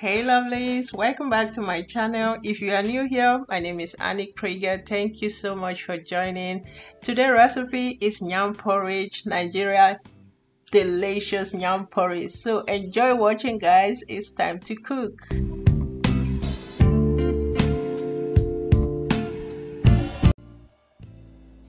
Hey lovelies, welcome back to my channel. If you are new here, my name is Annie Krieger. Thank you so much for joining. Today's recipe is yam porridge, Nigeria delicious yam porridge. So enjoy watching guys, it's time to cook.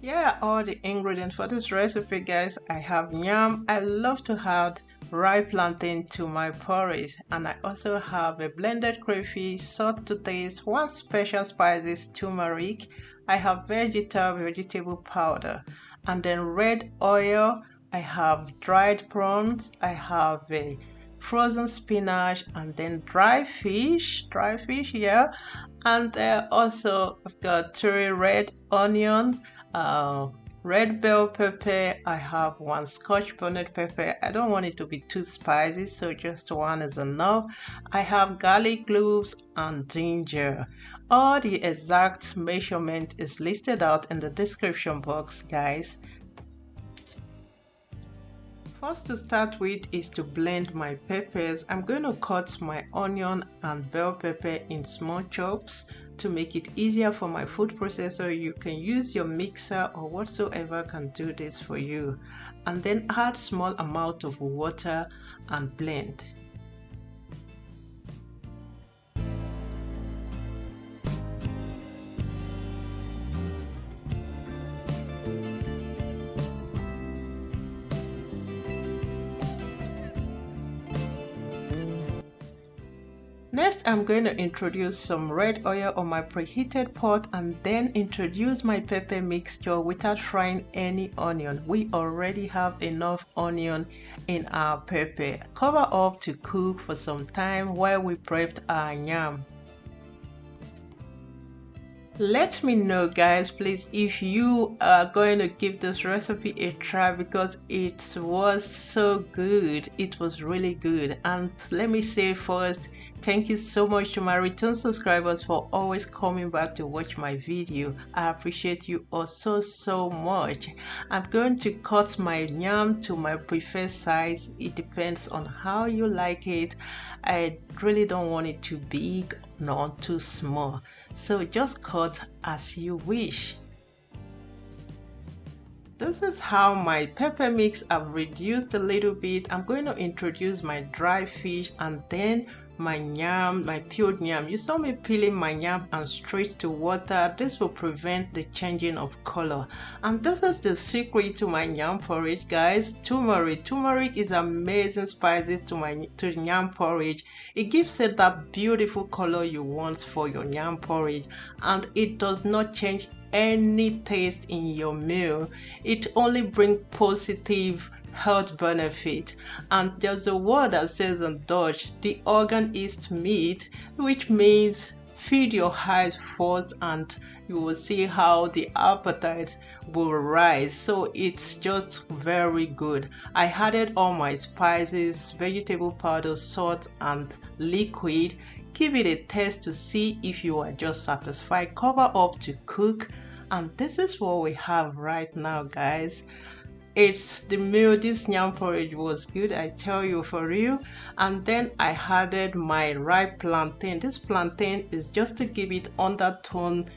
Here are all the ingredients for this recipe guys. I have yam. I love to add ripe plantain to my porridge, and I also have a blended crayfish, salt to taste, one special spices, turmeric. I have vegetable powder, and then red oil. I have dried prawns. I have a frozen spinach, and then dry fish, yeah. And also I've got 3 red onion, red bell pepper. I have 1 scotch bonnet pepper. I don't want it to be too spicy, so just 1 is enough. I have garlic cloves and ginger. All the exact measurement is listed out in the description box guys. First to start with is to blend my peppers. I'm going to cut my onion and bell pepper in small chops to make it easier for my food processor. You can use your mixer or whatsoever can do this for you, and then add small amount of water and blend. Next, I'm going to introduce some red oil on my preheated pot and then introduce my pepper mixture without frying any onion. We already have enough onion in our pepper. Cover up to cook for some time while we prepped our yam. Let me know guys please if you are going to give this recipe a try, because it was so good. It was really good. And let me say first, thank you so much to my return subscribers for always coming back to watch my video. I appreciate you all so much. I'm going to cut my yam to my preferred size. It depends on how you like it. I really don't want it too big nor too small, so just cut as you wish. This is how my pepper mix I've reduced a little bit. I'm going to introduce my dry fish and then my yam, my peeled yam. You saw me peeling my yam and straight to water. This will prevent the changing of color. And this is the secret to my yam porridge guys. Turmeric. Turmeric is amazing spices to yam porridge. It gives it that beautiful color you want for your yam porridge, and it does not change any taste in your meal. It only brings positive health benefit. And there's a word that says in Dutch, the organ is meat, which means feed your eyes first and you will see how the appetite will rise. So it's just very good. I added all my spices, vegetable powder, salt and liquid. Give it a taste to see if you are just satisfied. Cover up to cook, and this is what we have right now guys. It's the meal. This yam porridge was good, I tell you, for real. And then I added my ripe plantain. This plantain is just to give it undertone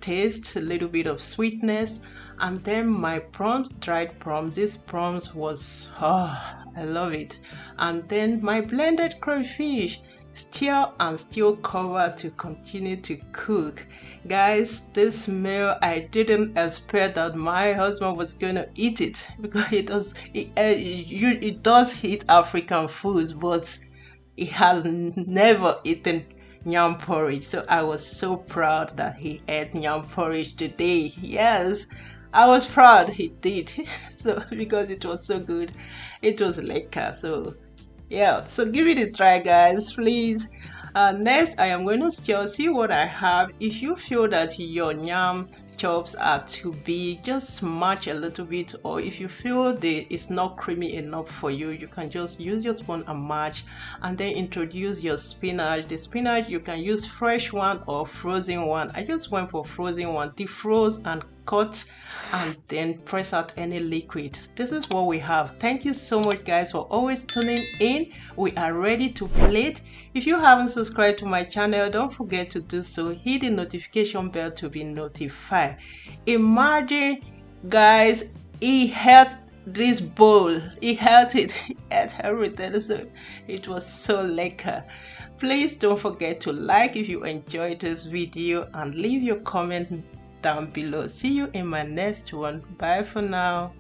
taste, a little bit of sweetness. And then my prawns, dried prawns. This prawns was, I love it. And then my blended crayfish. Stir and still cover to continue to cook. Guys, this meal I didn't expect that my husband was going to eat it, because it does eat African foods, but he has never eaten yam porridge. So I was so proud that he ate yam porridge today. Yes, I was proud he did. So because it was so good, it was lekker. So yeah, so give it a try guys please. Next, I am going to still see what I have. If you feel that your yam chops are too big, just match a little bit, or if you feel it's not creamy enough for you, you can just use your spoon and match. And then introduce your spinach. The spinach, you can use fresh one or frozen one. I just went for frozen one, defrost and cut and then press out any liquid. This is what we have. Thank you so much guys for always tuning in. We are ready to plate. If you haven't subscribed to my channel, don't forget to do so. Hit the notification bell to be notified. Imagine guys, he held this bowl, he held it, he ate everything, so it was so lekker. Please don't forget to like if you enjoyed this video and leave your comment down below. See you in my next one. Bye for now.